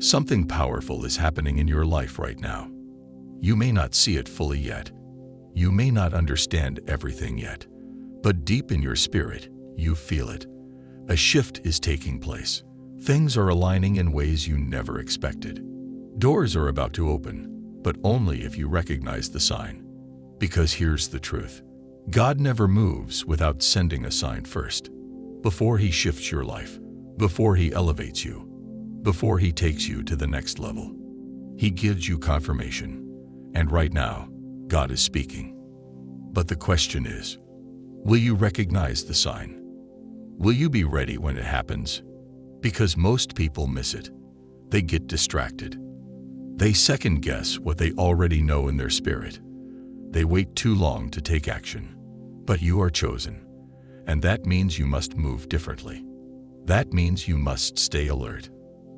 Something powerful is happening in your life right now. You may not see it fully yet. You may not understand everything yet. But deep in your spirit, you feel it. A shift is taking place. Things are aligning in ways you never expected. Doors are about to open, but only if you recognize the sign. Because here's the truth. God never moves without sending a sign first. Before He shifts your life, before He elevates you, before He takes you to the next level, He gives you confirmation. And right now, God is speaking. But the question is, will you recognize the sign? Will you be ready when it happens? Because most people miss it. They get distracted. They second guess what they already know in their spirit. They wait too long to take action. But you are chosen. And that means you must move differently. That means you must stay alert.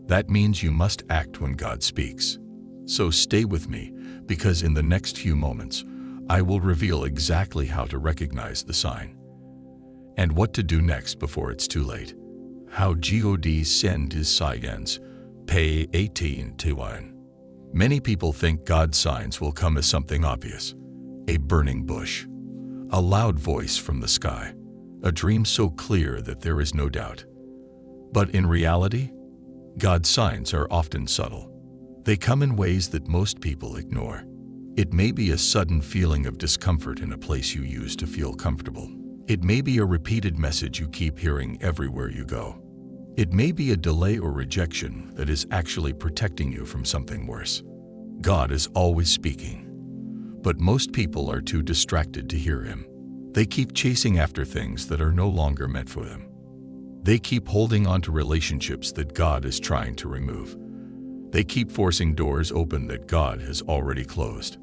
That means you must act when God speaks. So stay with me, because in the next few moments, I will reveal exactly how to recognize the sign. And what to do next before it's too late. How God sends His signs. Pay 18 to 1. Many people think God's signs will come as something obvious. A burning bush. A loud voice from the sky. A dream so clear that there is no doubt. But in reality, God's signs are often subtle. They come in ways that most people ignore. It may be a sudden feeling of discomfort in a place you used to feel comfortable. It may be a repeated message you keep hearing everywhere you go. It may be a delay or rejection that is actually protecting you from something worse. God is always speaking, but most people are too distracted to hear Him. They keep chasing after things that are no longer meant for them. They keep holding on to relationships that God is trying to remove. They keep forcing doors open that God has already closed.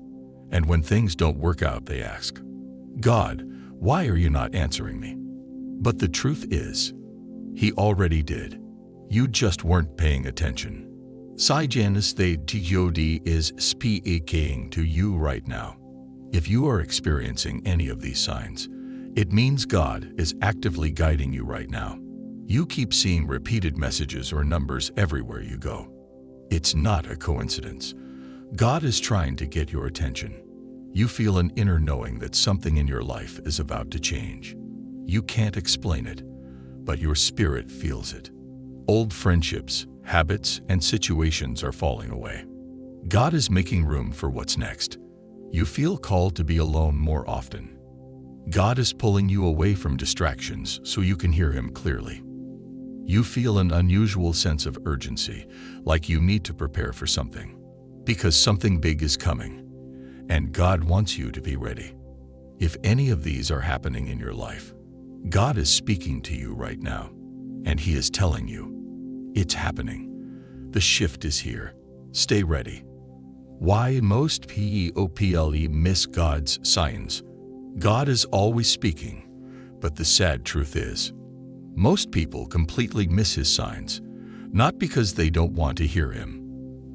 And when things don't work out, they ask, God, why are you not answering me? But the truth is, He already did. You just weren't paying attention. Signs that God is speaking to you right now. If you are experiencing any of these signs, it means God is actively guiding you right now. You keep seeing repeated messages or numbers everywhere you go. It's not a coincidence. God is trying to get your attention. You feel an inner knowing that something in your life is about to change. You can't explain it, but your spirit feels it. Old friendships, habits, and situations are falling away. God is making room for what's next. You feel called to be alone more often. God is pulling you away from distractions so you can hear Him clearly. You feel an unusual sense of urgency, like you need to prepare for something, because something big is coming, and God wants you to be ready. If any of these are happening in your life, God is speaking to you right now, and He is telling you, it's happening. The shift is here. Stay ready. Why most people miss God's signs? God is always speaking, but the sad truth is, most people completely miss His signs, not because they don't want to hear Him,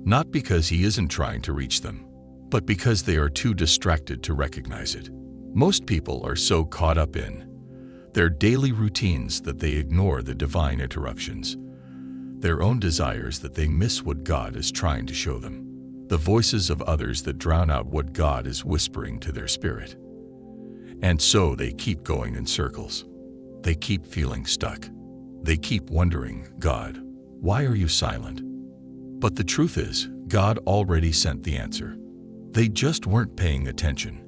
not because He isn't trying to reach them, but because they are too distracted to recognize it. Most people are so caught up in their daily routines that they ignore the divine interruptions, their own desires that they miss what God is trying to show them, the voices of others that drown out what God is whispering to their spirit. And so they keep going in circles. They keep feeling stuck. They keep wondering, God, why are you silent? But the truth is, God already sent the answer. They just weren't paying attention.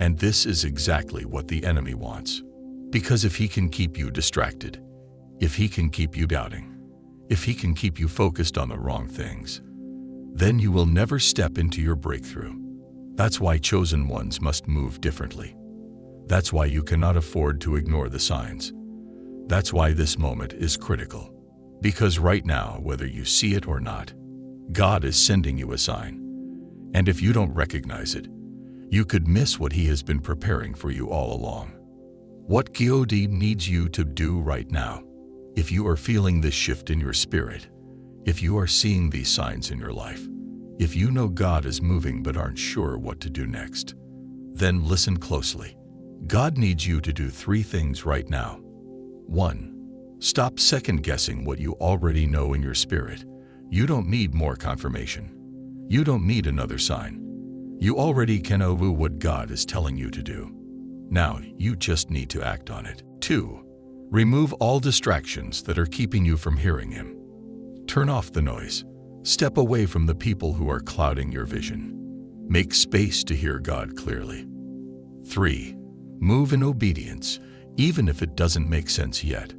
And this is exactly what the enemy wants. Because if he can keep you distracted, if he can keep you doubting, if he can keep you focused on the wrong things, then you will never step into your breakthrough. That's why chosen ones must move differently. That's why you cannot afford to ignore the signs. That's why this moment is critical. Because right now, whether you see it or not, God is sending you a sign. And if you don't recognize it, you could miss what He has been preparing for you all along. What God needs you to do right now, if you are feeling this shift in your spirit, if you are seeing these signs in your life, if you know God is moving but aren't sure what to do next, then listen closely. God needs you to do 3 things right now. 1. Stop second-guessing what you already know in your spirit. You don't need more confirmation. You don't need another sign. You already can know what God is telling you to do. Now, you just need to act on it. 2. Remove all distractions that are keeping you from hearing Him. Turn off the noise. Step away from the people who are clouding your vision. Make space to hear God clearly. 3. Move in obedience, even if it doesn't make sense yet.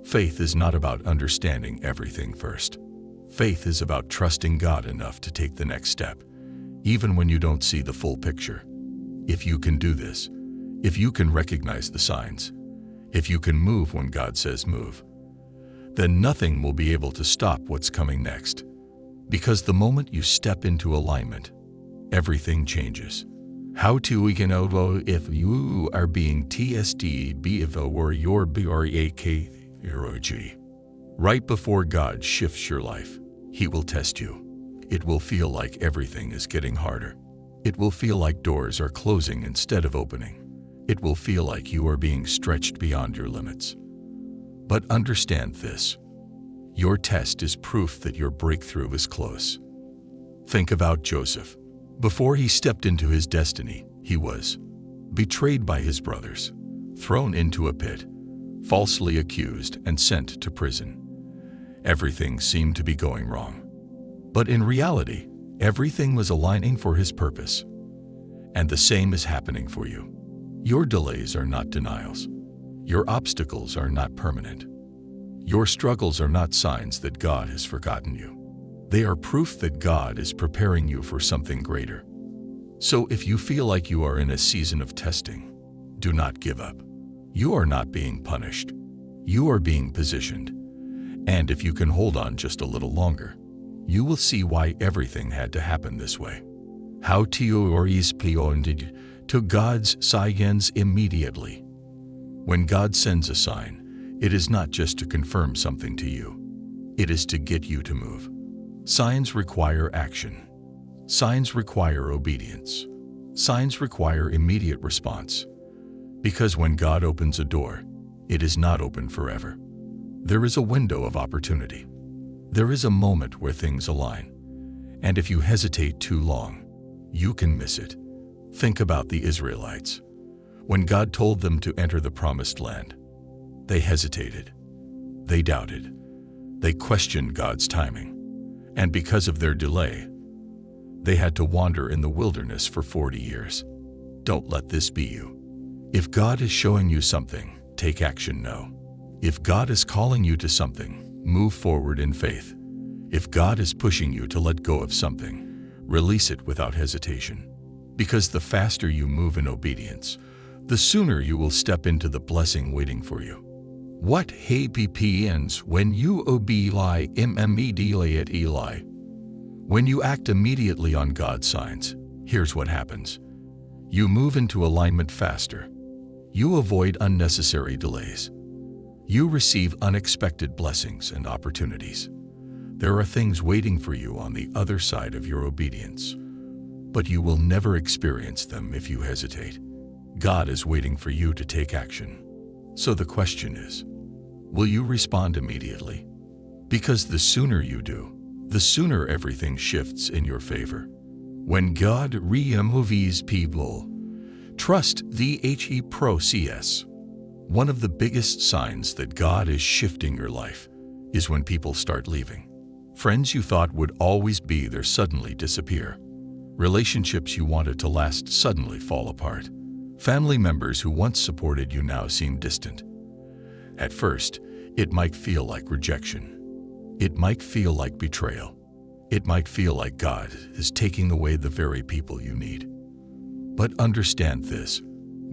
Faith is not about understanding everything first. Faith is about trusting God enough to take the next step, even when you don't see the full picture. If you can do this, if you can recognize the signs, if you can move when God says move, then nothing will be able to stop what's coming next. Because the moment you step into alignment, everything changes. How to we can know if you are being TSD or your BRAK. Right before God shifts your life, He will test you. It will feel like everything is getting harder. It will feel like doors are closing instead of opening. It will feel like you are being stretched beyond your limits. But understand this. Your test is proof that your breakthrough is close. Think about Joseph. Before he stepped into his destiny, he was betrayed by his brothers, thrown into a pit, falsely accused and sent to prison. Everything seemed to be going wrong. But in reality, everything was aligning for His purpose. And the same is happening for you. Your delays are not denials. Your obstacles are not permanent. Your struggles are not signs that God has forgotten you. They are proof that God is preparing you for something greater. So if you feel like you are in a season of testing, do not give up. You are not being punished. You are being positioned. And if you can hold on just a little longer, you will see why everything had to happen this way. How to respond to God's signs immediately. When God sends a sign, it is not just to confirm something to you. It is to get you to move. Signs require action. Signs require obedience. Signs require immediate response. Because when God opens a door, it is not open forever. There is a window of opportunity. There is a moment where things align. And if you hesitate too long, you can miss it. Think about the Israelites. When God told them to enter the promised land, they hesitated. They doubted. They questioned God's timing. And because of their delay, they had to wander in the wilderness for 40 years. Don't let this be you. If God is showing you something, take action now. If God is calling you to something, move forward in faith. If God is pushing you to let go of something, release it without hesitation. Because the faster you move in obedience, the sooner you will step into the blessing waiting for you. What happens when you obey immediately at Eli? When you act immediately on God's signs, here's what happens. You move into alignment faster. You avoid unnecessary delays. You receive unexpected blessings and opportunities. There are things waiting for you on the other side of your obedience, but you will never experience them if you hesitate. God is waiting for you to take action. So the question is, will you respond immediately? Because the sooner you do, the sooner everything shifts in your favor. When God removes people, trust the process. One of the biggest signs that God is shifting your life is when people start leaving. Friends you thought would always be there suddenly disappear. Relationships you wanted to last suddenly fall apart. Family members who once supported you now seem distant. At first, it might feel like rejection. It might feel like betrayal. It might feel like God is taking away the very people you need. But understand this,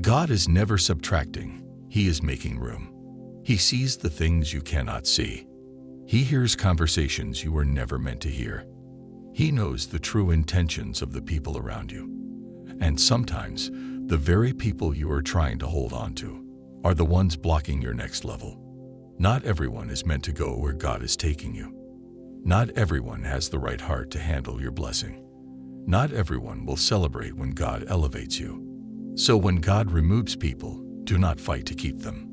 God is never subtracting, He is making room. He sees the things you cannot see. He hears conversations you were never meant to hear. He knows the true intentions of the people around you. And sometimes, the very people you are trying to hold on to are the ones blocking your next level. Not everyone is meant to go where God is taking you. Not everyone has the right heart to handle your blessing. Not everyone will celebrate when God elevates you. So when God removes people, do not fight to keep them.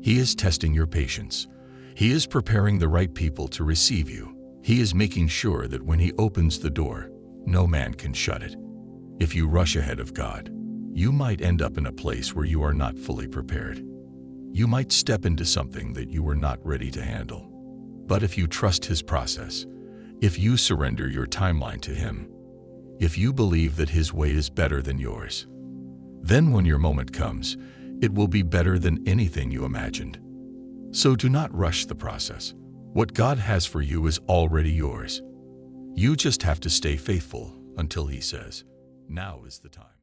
He is testing your patience. He is preparing the right people to receive you. He is making sure that when He opens the door, no man can shut it. If you rush ahead of God, you might end up in a place where you are not fully prepared. You might step into something that you were not ready to handle. But if you trust His process, if you surrender your timeline to Him, if you believe that His way is better than yours, then when your moment comes, it will be better than anything you imagined. So do not rush the process. What God has for you is already yours. You just have to stay faithful until He says, "Now is the time."